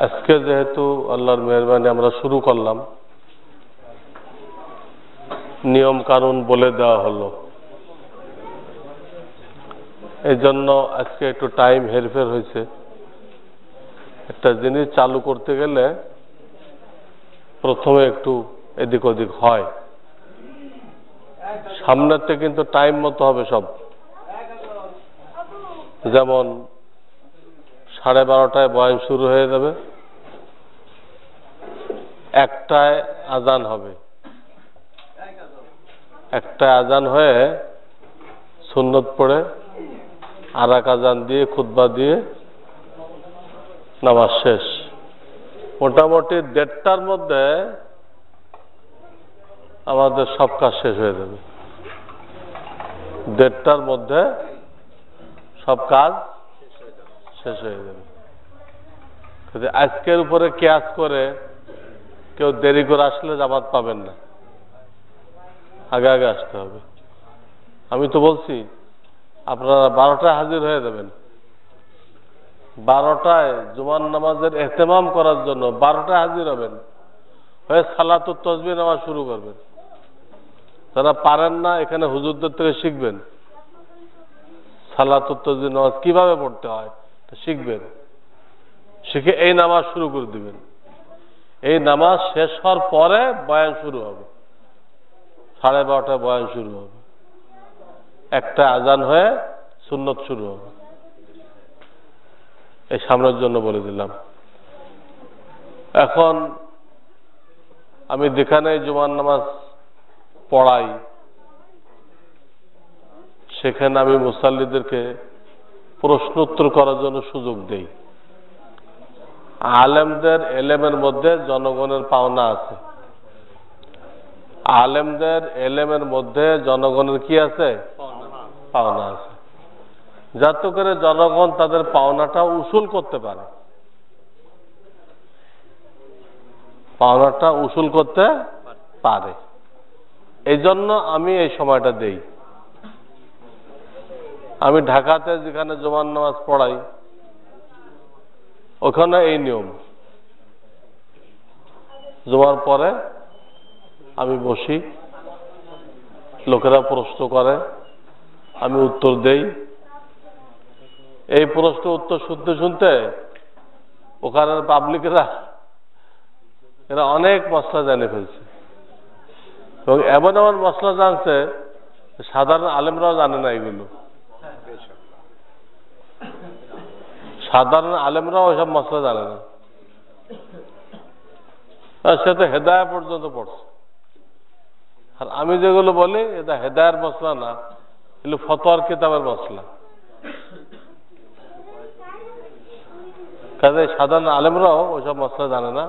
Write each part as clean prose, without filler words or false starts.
আজকে যেহেতু আল্লাহর মেহরবানি আমরা শুরু করলাম, নিয়ম কানুন বলে দেওয়া হলো, এই জন্য আজকে একটু টাইম হেরফের হয়েছে। একটা জিনিস চালু করতে গেলে প্রথমে একটু এদিক ওদিক হয়, সামনেরটা কিন্তু টাইম মতো হবে সব। যেমন 12:30টায় বয়ান শুরু হয়ে যাবে, 1টায় আজান হবে, 1টায় আজান হয়ে সুন্নত পড়ে আর এক আজান দিয়ে খুতবা দিয়ে নামাজ শেষ। মোটামুটি 1:30টার মধ্যে আমাদের সব কাজ শেষ হয়ে যাবে। 1:30টার মধ্যে সব কাজ শেষ হয়ে যাবে। আজকের উপরে কিয়াস করে কেউ দেরি করে আসলে জামাত পাবেন না, আগে আগে আসতে হবে। আমি তো বলছি আপনারা 12টায় হাজির হয়ে যাবেন। 12টায় জুমার নামাজের এহতেমাম করার জন্য 12টায় হাজির হবেন, হয়ে সালাতুত তাসবিহ নামাজ শুরু করবেন। যারা পারেন না এখানে হুজুরদের থেকে শিখবেন, সালাতুত তাসবিহ নামাজ কিভাবে পড়তে হয় শিখবেন, শিখে এই নামাজ শুরু করে দিবেন। এই নামাজ শেষ হওয়ার পরে বয়ান শুরু হবে, 12:30টায় বয়ান শুরু হবে, 1টায় আজান হয়ে সুন্নত শুরু হবে। এই সামনের জন্য বলে দিলাম। এখন আমি যেখানে জুমার নামাজ পড়াই সেখানে আমি মুসাল্লিদেরকে প্রশ্ন উত্তর করার জন্য সুযোগ দেই। আলেমদের এলেমের মধ্যে জনগণের পাওনা আছে, আলেমদের এলেমের মধ্যে জনগণের কি আছে? পাওনা আছে, যাতে করে জনগণ তাদের পাওনাটা উসুল করতে পারে, পাওনাটা উসুল করতে পারে। এই জন্য আমি এই সময়টা দেই। আমি ঢাকাতে যেখানে জুমার নামাজ পড়াই ওখানে এই নিয়ম, জুমার পরে আমি বসি, লোকেরা প্রশ্ন করে, আমি উত্তর দেই। এই প্রশ্ন উত্তর শুনতে শুনতে ওখানের পাবলিকরা এরা অনেক মশলা জানে ফেলছে, এবং এমন এমন মশলা জানছে সাধারণ আলেমরাও জানে না। এগুলো সাধারণ আলেমরাও ওইসব মশলা জানে না, সে তো হেদায়া পর্যন্ত পড়ছে। আর আমি যেগুলো বলি এটা হেদায়ার মশলা না, এগুলো ফতোয়ার কিতাবের মশলা। কাজে সাধারণ আলেমরাও ওইসব মশলা জানে না,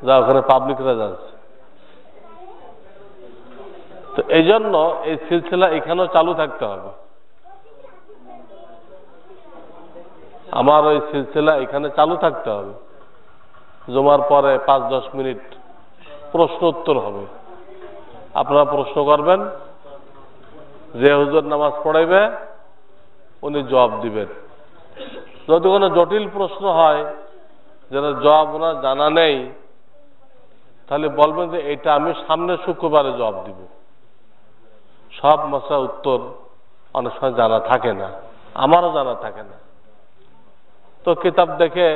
যা ওখানে পাবলিকরা জানছে। তো এই জন্য এই সিলসিলা এখানেও চালু থাকতে হবে। আমার ওই সিলসিলা এখানে চালু থাকতে হবে। জুমার পরে 5-10 মিনিট প্রশ্ন উত্তর হবে, আপনারা প্রশ্ন করবেন, যে হুজুর নামাজ পড়াইবে উনি জবাব দিবেন। যদি কোনো জটিল প্রশ্ন হয় যেটা জবাব ওনার জানা নেই, তাহলে বলবেন যে এটা আমি সামনের শুক্রবারে জবাব দিব। সব মশলার উত্তর অনেক সময় জানা থাকে না, আমারও জানা থাকে না। তো কিতাব দেখে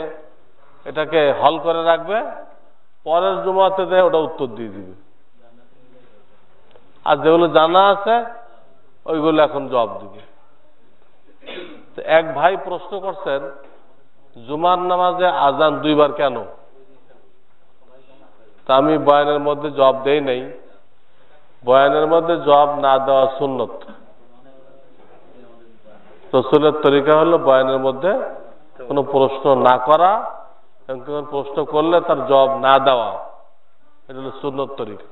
এটাকে হল করে রাখবে, পরের জুমাতে দেয় ওটা উত্তর দিয়ে দিবে। আর যেগুলো জানা আছে ওইগুলো এখন জবাব দিবে। তো এক ভাই প্রশ্ন করছেন, জুমার নামাজে আজান 2বার কেন? তা আমি বয়ানের মধ্যে জবাব দেই নাই। বয়ানের মধ্যে জবাব না দেওয়া সুন্নত। রাসূলের তরিকা হলো বয়ানের মধ্যে কোনো প্রশ্ন না করা, এবং কোনো প্রশ্ন করলে তার জবাব না দেওয়া, এটা হলো সুন্নত তরিকা।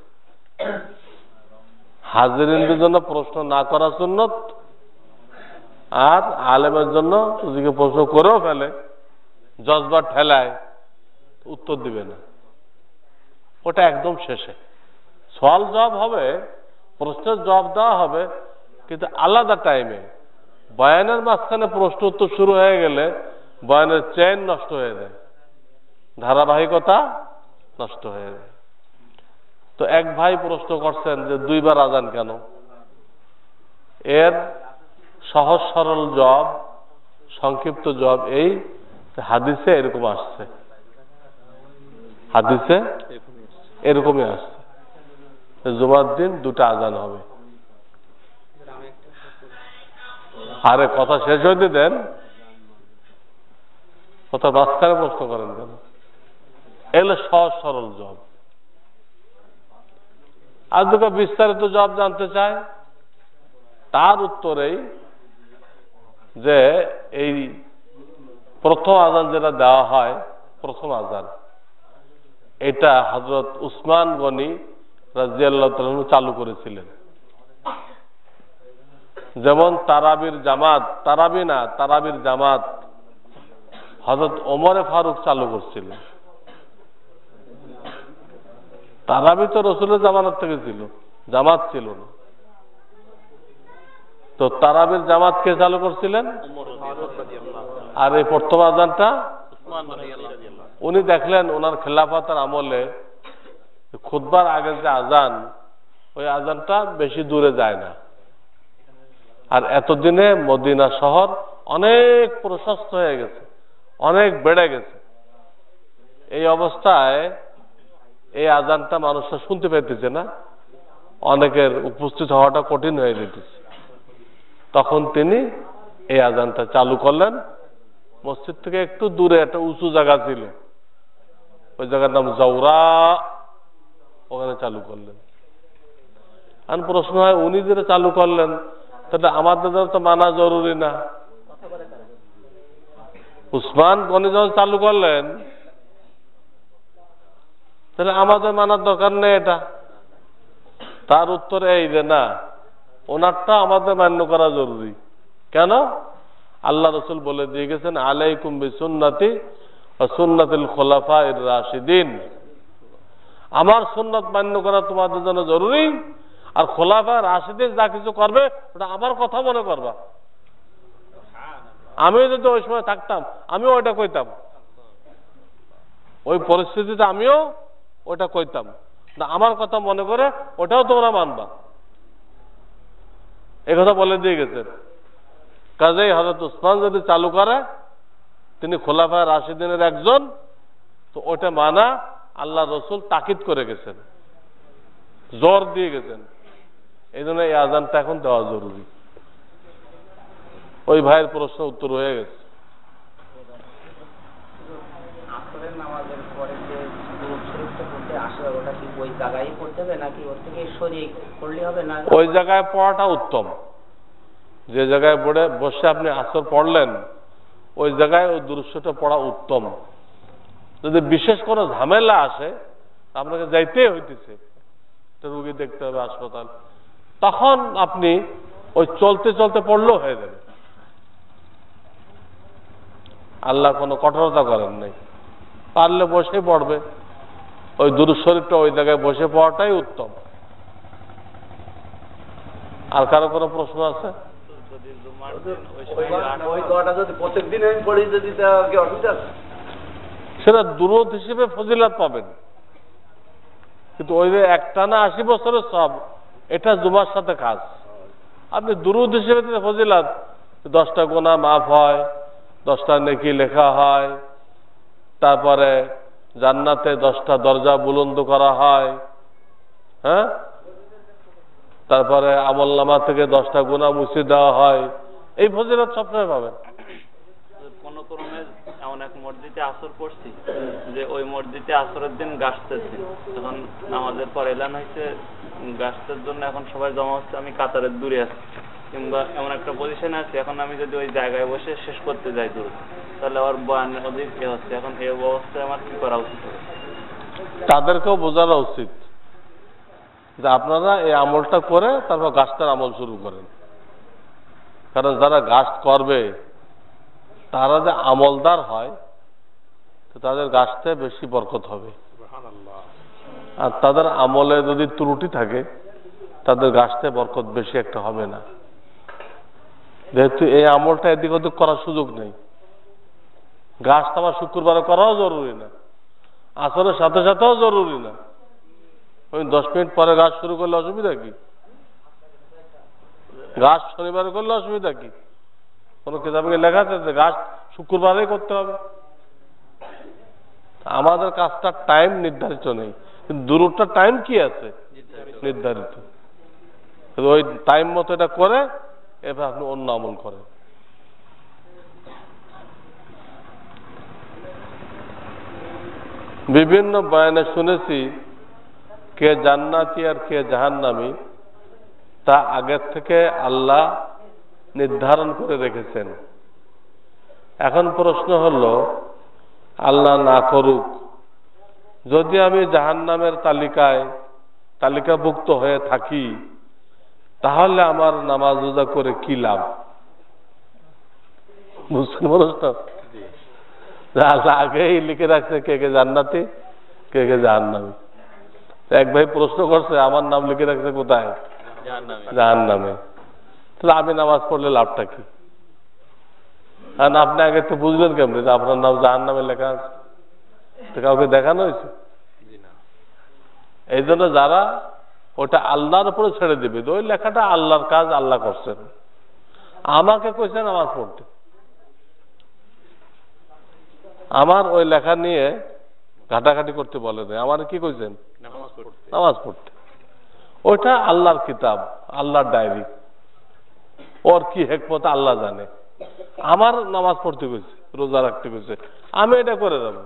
হাজিরিনদের জন্য প্রশ্ন না করা সুন্নত, আর আলেমের জন্য যদি প্রশ্ন করেও ফেলে জজবা ঠেলায় উত্তর দিবে না, ওটা একদম শেষে। সওয়াল জবাব হবে, প্রশ্নের জবাব দেওয়া হবে, কিন্তু আলাদা টাইমে। বয়ানের মাঝখানে প্রশ্ন উত্তর শুরু হয়ে গেলে বয়ানের চেইন নষ্ট হয়ে যায়। ধারাবাহিকতা নষ্ট হয়ে যায়। তো এক ভাই প্রশ্ন করছেন যে 2 বার আজান কেন? এর সহজ সরল জবাব, সংক্ষিপ্ত জবাব এই, হাদিসে এরকম আসছে, হাদিসে এরকমই আসছে, জুমার দিন 2টা আজান হবে। আরে কথা শেষ হইতে দেন, কথা মাঝখানে প্রশ্ন করেন কেন? এগুলো সহজ সরল জবাব। আর দুটো বিস্তারিত জবাব জানতে চায়, তার উত্তরেই যে এই প্রথম আজান যেটা দেওয়া হয়, প্রথম আজান, এটা হযরত উসমান গনি রাদিয়াল্লাহু তাআলা আনহু চালু করেছিলেন। যেমন তারাবির জামাত হযরত ওমরে ফারুক চালু করছিলেন। তারাবি তো রসুলের জামানত থেকে ছিল, জামাত ছিল না। তো তারাবির জামাত কে চালু করছিলেন? আর এই প্রথম আজানটা উনি দেখলেন ওনার খেলাফতের আমলে খুতবার আগের যে আজান, ওই আজানটা বেশি দূরে যায় না। আর এতদিনে মদিনা শহর অনেক প্রশস্ত হয়ে গেছে, অনেক বেড়ে গেছে। এই অবস্থায় এই আজানটা মানুষরা শুনতে পেতেছে না, অনেকের উপস্থিত হওয়াটা কঠিন হয়ে যেতেছে। তখন তিনি এই আজানটা চালু করলেন। মসজিদ থেকে একটু দূরে একটা উঁচু জায়গা ছিল, ওই জায়গার নাম জাওরা, ওখানে চালু করলেন। আর প্রশ্ন হয়, উনি যেটা চালু করলেন তাহলে আমাদের তো মানা জরুরি না? উসমান গনি যখন চালু করলেন তাহলে আমাদের মানার দরকার নেই এটা? তার উত্তর এই যে না, ওনারটা আমাদের মান্য করা জরুরি। কেন? আল্লাহ রসুল বলে দিয়ে গেছেন, আলাইকুম বিসুন্নতি ওয়া সুন্নাতিল খুলাফায়ে রাশিদিন। আমার সুন্নাত মান্য করা তোমাদের জন্য জরুরি, আর খোলাফায়ে রাশিদিন যা কিছু করবে ওটা আমার কথা মনে করবা। আমিও যদি ওই সময় থাকতাম আমিও ওইটা কইতাম, ওই পরিস্থিতিতে আমিও ওটা কইতাম না, আমার কথা মনে করে ওটাও তোমরা মানবা। এই কথা বলে দিয়ে গেছেন। কাজেই হযরত উসমান যদি চালু করে, তিনি খোলাফায়ে রাশিদিনের একজন, তো ওটা মানা আল্লাহ রসুল তাকিদ করে গেছেন, জোর দিয়ে গেছেন। এই জন্য এই আজানটা এখন দেওয়া জরুরি। ওই ভাইয়ের প্রশ্ন উত্তর হয়ে গেছে। আসরের নামাজের পরে যে দুরূদ শরীফটা পড়তে আসে, ওটা কি ওই জায়গায় পড়তে হবে নাকি ওর থেকে সরিয়ে পড়লে হবে? না, ওই জায়গায় পড়াটা উত্তম। যে জায়গায় বসে আপনি আসর পড়লেন, ওই জায়গায় ওই দুরূদটা পড়া উত্তম। যদি বিশেষ কোনো ঝামেলা আসে, আপনাকে যাইতেই হইতেছে, রুগী দেখতে হবে হাসপাতাল, তখন আপনি ওই চলতে চলতে পড়লেও হয়ে যাবে। আল্লাহ কোনো কঠোরতা করেন নাই, পারলে বসে পড়বে। ওই দুরূদ শরীফটা ওই জায়গায় বসে পড়াটাই উত্তম। আর কারো কোনো প্রশ্ন আছে? সেটা দুরূদ হিসেবে ফজিলত পাবেন, কিন্তু ওই যে একটানা 80 বছরের সব, এটা জুমার সাথে কাজ। আপনি দুরূদ হিসেবে ফজিলত, 10টা গুনাহ মাফ হয়, 10টা নেকি লেখা হয়, তারপরে জান্নাতে 10টা দরজা বুলন্দ করা হয়, হ্যাঁ, তারপরে আমলনামা থেকে 10টা গুনাহ মুছে দেওয়া হয়। এই ফজিলত সবসময় পাবেন। কোন ক্রমে এমন এক মসজিদে আসর পড়ছি যে ওই মসজিদে আসরের দিন গাছতেছি, তখন নামাজের পর এলান হয়েছে গাছটার জন্য এখন সবাই জমা হচ্ছে, আমি কাতারের দূরে আছি কিংবা এমন একটা পজিশনে আছি, এখন আমি যদি ওই জায়গায় বসে শেষ করতে যাই দূর, তাহলে আমার বয়ান অধিক হচ্ছে। এখন এই অবস্থায় আমার কি করা উচিত? তাদেরকেও বোঝানো উচিত যে আপনারা এই আমলটা করে তারপর গাছটার আমল শুরু করেন। কারণ যারা গাছ করবে তারা যে আমলদার হয়, তো তাদের গাছতে বেশি বরকত হবে। আর তাদের আমলে যদি ত্রুটি থাকে, তাদের গাছতে বরকত বেশি একটা হবে না। যেহেতু এই আমলটা এদিক ওদিক করার সুযোগ নেই, গাছ তো আবার শুক্রবারে করাও জরুরি না, আসরের সাথে সাথেও জরুরি না, ওই 10 মিনিট পরে গাছ শুরু করলে অসুবিধা কি? গাছ শনিবারে করলে অসুবিধা কি? কোনো কিতাবে লেখা আছে যে গাছ শুক্রবারেই করতে হবে? আমাদের কাজটার টাইম নির্ধারিত নেই, কিন্তু দূরটার টাইম কি আছে নির্ধারিত। ওই টাইম মতো এটা করে এবার আপনি অন্য আমল করেন। বিভিন্ন বয়ানে শুনেছি কে জান্নাতি আর কে জাহান্নামী তা আগের থেকে আল্লাহ নির্ধারণ করে রেখেছেন। এখন প্রশ্ন হলো, আল্লাহ না করুক, যদি আমি জাহান্নামের তালিকাভুক্ত হয়ে থাকি, তাহলে আমার নামাজ রোজা করে কি লাভ? বুঝছেন প্রশ্ন? আল্লাহ আগেই লিখে রাখছে কে কে জান্নাতি কে কে জাহান্নামী। এক ভাই প্রশ্ন করছে, আমার নাম লিখে রাখছে কোথায়? জাহান্নামে। তাহলে আমি নামাজ পড়লে লাভটা কি? কারণ আপনি আগে তো বুঝবেন কেমনি যে আপনার নাম জাহান্নামে লেখা আছে? কাউকে দেখানো হয়েছে? এই জন্য যারা ওটা আল্লাহর উপরে ছেড়ে দেবে, ওই লেখাটা আল্লাহর কাজ, আল্লাহ করছেন। আমাকে কইছেন নামাজ পড়তে, আমার ওই লেখা নিয়ে ঘাটাঘাটি করতে বলে না। আমার কি কইছেন? নামাজ পড়তে। ওইটা আল্লাহর কিতাব, আল্লাহর ডায়েরি, ওর কি হেকমত আল্লাহ জানে। আমার নামাজ পড়তে কইছে, রোজা রাখতে কইছে, আমি এটা করে যাব।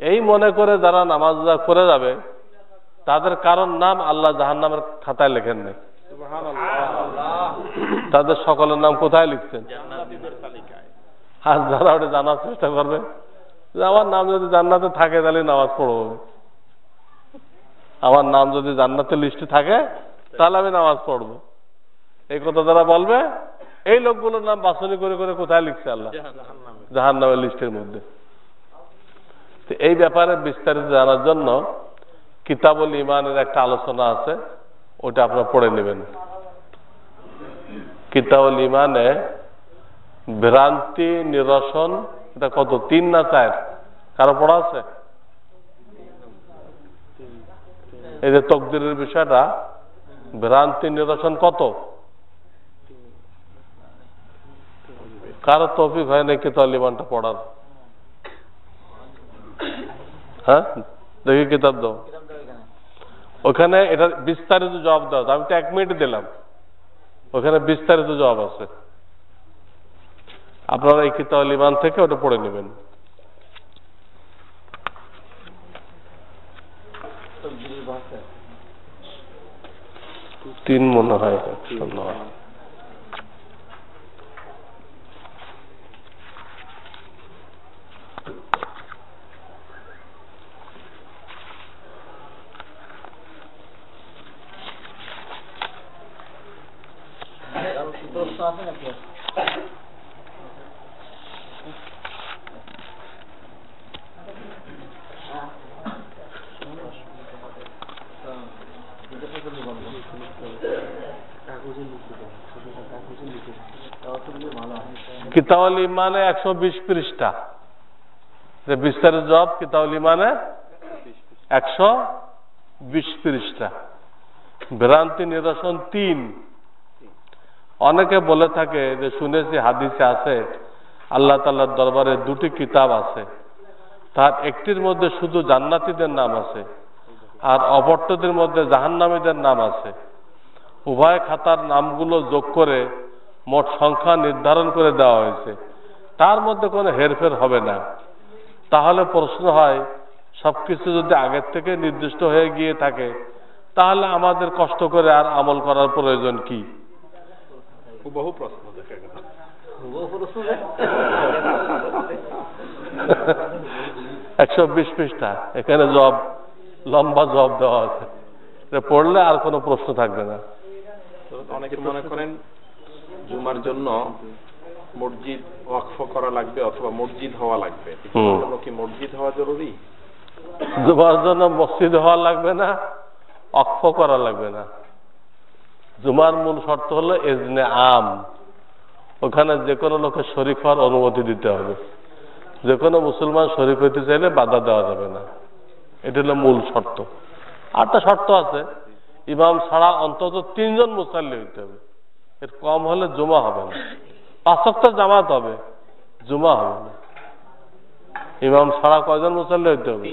এই মনে করে যারা নামাজ রোজা করে যাবে, তাদের কারণ নাম আল্লাহ জাহান্নামের খাতায় লেখেন নাই। তাদের সকলের নাম কোথায় লিখছেন? আর যারা ওটা জানার চেষ্টা করবে যে আমার নাম যদি জান্নাতে থাকে তাহলে নামাজ পড়বো, আমার নাম যদি জান্নাতের লিস্টে থাকে তাহলে আমি নামাজ পড়বো, এই কথা যারা বলবে, এই লোকগুলোর নাম বাছনি করে করে কোথায় লিখছে আল্লাহ? জাহান্নামের লিস্টের মধ্যে। তো এই ব্যাপারে বিস্তারিত জানার জন্য কিতাবুল ইমানের একটা আলোচনা আছে, ওটা আপনারা পড়ে নেবেন। কিতাবুল ইমানে ভ্রান্তি নিরসন, এটা কত, 3 না 4? কারো পড়া আছে? এই যে তকদিরের বিষয়টা, ভ্রান্তি নিরসন কত? কারো তৌফিক হয় না কিতাবুল ইমানটা পড়ার? হ্যাঁ, দেখি কিতাব দাও। ওখানে এটা বিস্তারিত জবাব দাও। আমি তো 1 মিনিট দিলাম, ওখানে বিস্তারিত জবাব আছে। আপনারা এই কিতাবুল ইমান থেকে ওটা পড়ে নেবেন। তিন মনে হয়। প্রশ্ন আছে নাকি? কিতাবুল ইমানে 120 পৃষ্ঠা, যে বিস্তারিত জবাব কিতাবুল ইমানে 120 পৃষ্ঠা। ভ্রান্তি নিরসন 3। অনেকে বলে থাকে যে শুনেছি হাদিসে আছে আল্লাহ তাআলার দরবারে 2টি কিতাব আছে, তার একটির মধ্যে শুধু জান্নাতীদের নাম আছে আর অপরটির মধ্যে জাহান্নামীদের নাম আছে। উভয় খাতার নামগুলো যোগ করে মোট সংখ্যা নির্ধারণ করে দেওয়া হয়েছে, তার মধ্যে কোনো হেরফের হবে না। তাহলে প্রশ্ন হয়, সবকিছু যদি আগের থেকে নির্দিষ্ট হয়ে গিয়ে থাকে, তাহলে আমাদের কষ্ট করে আর আমল করার প্রয়োজন কি? বহু প্রশ্ন 120 পৃষ্ঠা, এখানে জবাব, লম্বা জবাব দেওয়া আছে। পড়লে আর কোনো প্রশ্ন থাকবে না। অনেকে মনে করেন জুমার জন্য মসজিদ ওয়াকফ করা লাগবে অথবা মসজিদ হওয়া লাগবে, কি মসজিদ হওয়া জরুরি? জুমার জন্য মসজিদ হওয়া লাগবে না, ওয়াকফ করা লাগবে না। জুমার মূল শর্ত হলো ইজনে আম, ওখানে যে কোনো লোকের শরীক হওয়ার অনুমতি দিতে হবে। যে কোনো মুসলমান শরীফ হইতে চাইলে বাধা দেওয়া যাবে না, এটা হলো মূল শর্ত। আরটা শর্ত আছে, ইমাম ছাড়া অন্তত 3 জন মুসাল্লি হইতে হবে, এর কম হলে জুমা হবে না। 5 ওয়াক্ত জামাত হবে, জুমা হবে না। ইমাম ছাড়া কয়জন মুসাল্লি হইতে হবে?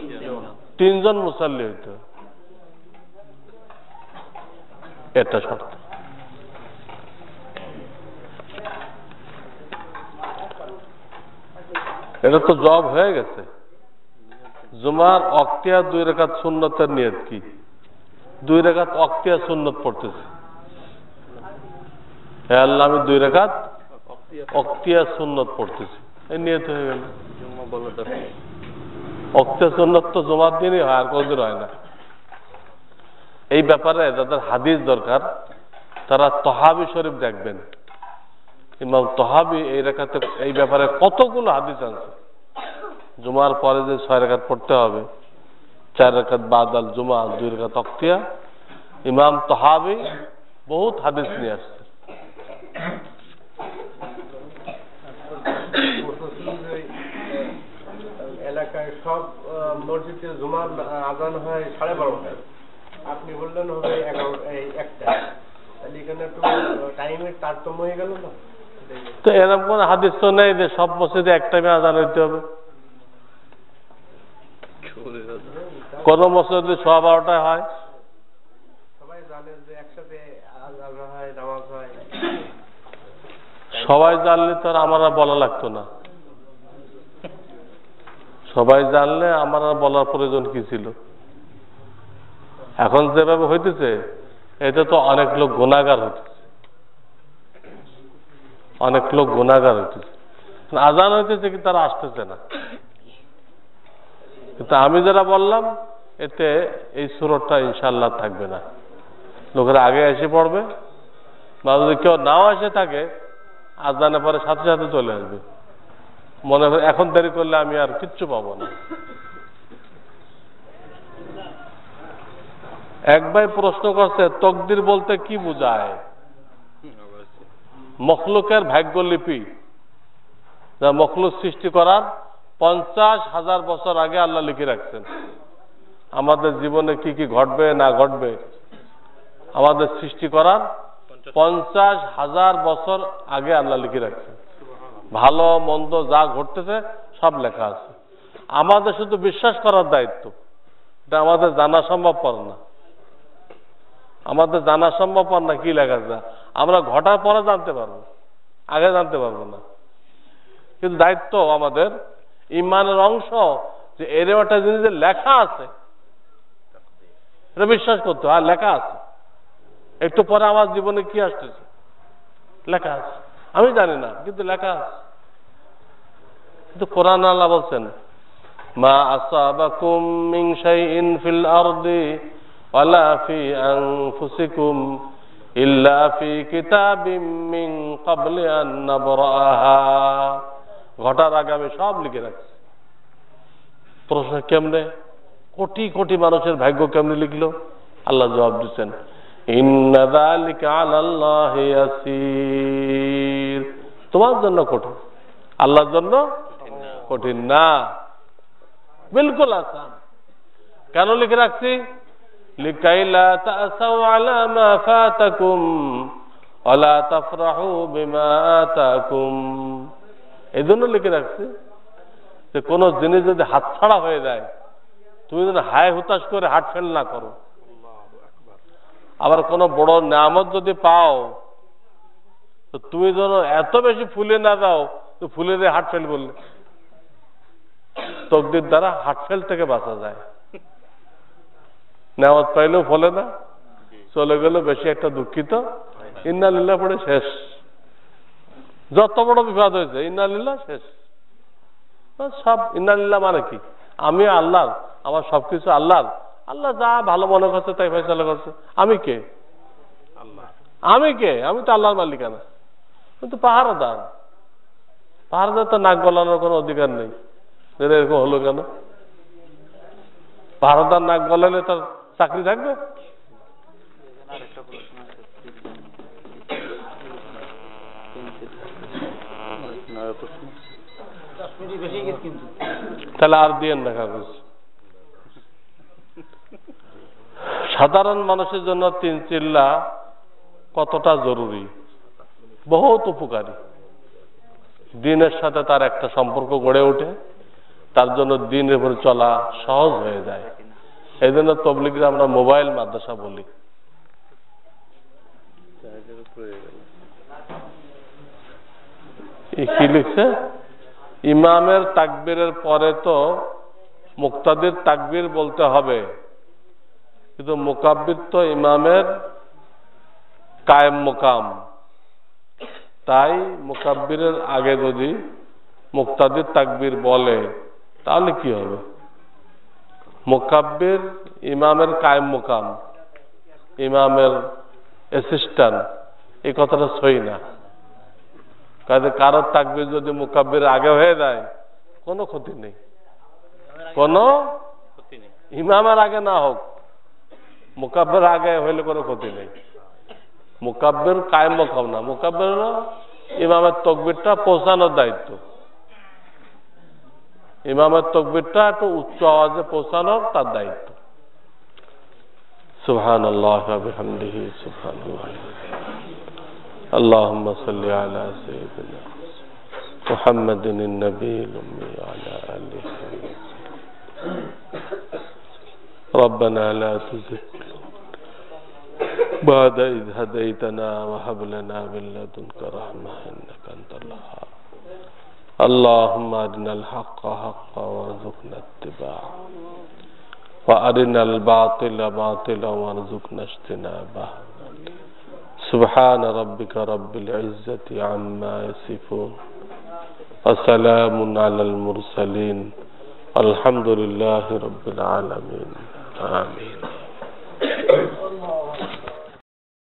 3 জন মুসাল্লি হইতে হবে, এটা শর্ত। এটা তো জব হয়ে গেছে। জুমার অক্তিয়া 2 রাকাত সুন্নতের নিয়ত কি? 2 রাকাত অক্তিয়া সুন্নত পড়তেছে, হে আল্লাহ আমি 2 রাকাত অক্তিয়া সুন্নত পড়তেছি, এই নিয়ত হয়ে গেল। অক্তিয়া সুন্নত তো জুমার দিনই হয়, আর কোনদিন হয় না। এই ব্যাপারে যাদের হাদিস দরকার তারা তহাবি শরীফ দেখবেন। ইমাম তহাবি এই ব্যাপারে কতগুলো হাদিস আছে। জুমার পরে যে 6 রাকাত পড়তে হবে, 4 রাকাত বাদাল জুমা, 2 রাকাত অক্তিয়া, ইমাম তহাবি বহুত হাদিস নিয়ে আসছে। এলাকায় সব মসজিদে জুমার আজান হয় 12:30টায়, আপনি বললেন হবে 1টায়, তাহলে এখানে একটু টাইমের তারতম্য হয়ে গেল না? তো এরকম কোন হাদিস তো নেই যে সব মসজিদে এক টাইমে আজান হইতে হবে। কোন মসজিদে 12:30টায় হয়, সবাই জানে যে একসাথে আজান হয়, নামাজ হয়। সবাই জানলে তো আর আমার আর বলা লাগতো না। সবাই জানলে আমার আর বলার প্রয়োজন কি ছিল? এখন যেভাবে হইতেছে এতে তো অনেক লোক গুনাহগার হইতেছে, অনেক লোক গুনাহগার হইতেছে। আজান হইতেছে কি তারা আসতেছে না। কিন্তু আমি যারা বললাম এতে এই সুরতটা ইনশাআল্লাহ থাকবে না। লোকেরা আগে এসে পড়বে, বা যদি কেউ নাও এসে থাকে আজানের পরে সাথে সাথে চলে আসবে। মনে হয় এখন দেরি করলে আমি আর কিচ্ছু পাবো না। এক ভাই প্রশ্ন করছে তকদির বলতে কি বোঝায়? মখলুকের ভাগ্যলিপি, যা মখলুক সৃষ্টি করার 50,000 বছর আগে আল্লাহ লিখে রাখছেন। আমাদের জীবনে কি কি ঘটবে না ঘটবে আমাদের সৃষ্টি করার 50,000 বছর আগে আল্লাহ লিখে রাখছেন। ভালো মন্দ যা ঘটতেছে সব লেখা আছে। আমাদের শুধু বিশ্বাস করার দায়িত্ব, এটা আমাদের জানা সম্ভবপর না। আমাদের জানা সম্ভবপর না কি লেখা আছে। আমরা ঘটার পরে জানতে পারবো, আগে জানতে পারবো না। কিন্তু দায়িত্ব আমাদের, ইমানের অংশ, যে এরকম একটা জিনিসের লেখা আছে এটা বিশ্বাস করতে হয়। লেখা আছে, একটু পরে আমার জীবনে কি আসতেছে লেখা আছে, আমি জানি না কিন্তু লেখা আছে। কিন্তু কোরআন আল্লাহ বলছেন মা আসাবাকুম মিন শাইইন ফিল আরদি ওয়ালা ফি আনফুসিকুম ইল্লা ফি কিতাবিম মিন ক্বাবলি আন নাবরাহা। ঘটার আগে আমি সব লিখে রাখছি। প্রশ্ন কেমনে? কোটি কোটি মানুষের ভাগ্য কেমনে লিখলো? আল্লাহ জবাব দিচ্ছেন ইন্না যালিকা আলাল্লাহি ইয়াসির। তোমার জন্য কঠিন, আল্লাহর জন্য কঠিন না, বিলকুল আসান। কেন লিখে রাখছি? লিকাইলা তাসাউ আলা মা ফাতাকুম ওয়ালা তাফরাহু বিমা আতাকুম। এই জন্য লিখে রাখছি যে কোন জিনিস যদি হাতছাড়া হয়ে যায় তুমি যেন হায় হুতাশ করে হাট ফেল না করো। আবার কোন বড় নিয়ামত যদি পাও তো তুমি যেন এত বেশি ফুলে না যাও তো ফুলে দিয়ে হাট ফেল বললে। তকদির দ্বারা হাট ফেল থেকে বাঁচা যায়। নিয়ামত পাইলেও ফলে না, চলে গেল বেশি একটা দুঃখিত, ইন্না লিল্লাহ পড়ে শেষ। যত বড় বিপদ হয়েছে ইন্না লিল্লাহ শেষ। সব ইন্না লিল্লাহ মানে কি? আমি আল্লাহর, আমার সবকিছু আল্লাহর। আল্লাহ যা ভালো মনে করছে তাই ফয়সালা করছে। আমি কে? আমি কে? আমি তো আল্লাহর মালিকানা। কিন্তু পাহারাদার, পাহারাদার তো নাক গলানোর কোনো অধিকার নেই। এরকম হলো কেন? পাহারাদার নাক গলালে তার চাকরি থাকবে? আরেকটা প্রশ্ন আছে, তাহলে আর দিয়েন না কাগজ। সাধারণ মানুষের জন্য 3 চিল্লা কতটা জরুরি, বহুত উপকারী। দিনের সাথে তার একটা সম্পর্ক গড়ে ওঠে, তার জন্য দিনের উপর চলা সহজ হয়ে যায়। এই জন্য তবলিগরা আমরা মোবাইল মাদ্রাসা বলি। কি লিখছে? ইমামের তাকবীরের পরে তো মুক্তাদির তাকবীর বলতে হবে, কিন্তু মুকাব্বির তো ইমামের কায়েম মুকাম। তাই মুকাব্বিরের আগে যদি মুক্তাদির তাকবীর বলে তাহলে কি হবে? মুকাব্বির ইমামের কায়েম মুকাম, ইমামের অ্যাসিস্ট্যান্ট, এই কথাটা সহি না। কাজে কারোর তাকবীর যদি মুকাব্বির আগে হয়ে যায় কোনো ক্ষতি নেই, কোনো ইমামের আগে না হোক, মুকাব্বির আগে হইলে কোনো ক্ষতি নেই। মুকাব্বির কায়েম মুকাম না, মুকাব্বির হলো ইমামের তাকবীরটা পৌঁছানোর দায়িত্ব। ইমামের তাকবীরটা একটু উচ্চ আওয়াজে পৌঁছানোর তার দায়িত্ব। সুবহানাল্লাহ ওয়া বিহামদিহি সুবহানাল্লাহ। اللهم صل على سيدنا محمد النبي الأمي وعلى آله ربنا لا تزغ بعد إذ هديتنا وهب لنا من لدنك رحمة إنك أنت الوهاب. اللهم أرنا الحق حقا وارزقنا اتباعه وأرنا الباطل باطلا وارزقنا اجتنابه. سبحان ربك رب العزة عما يصفون وسلام على المرسلين الحمد لله رب العالمين. آمين.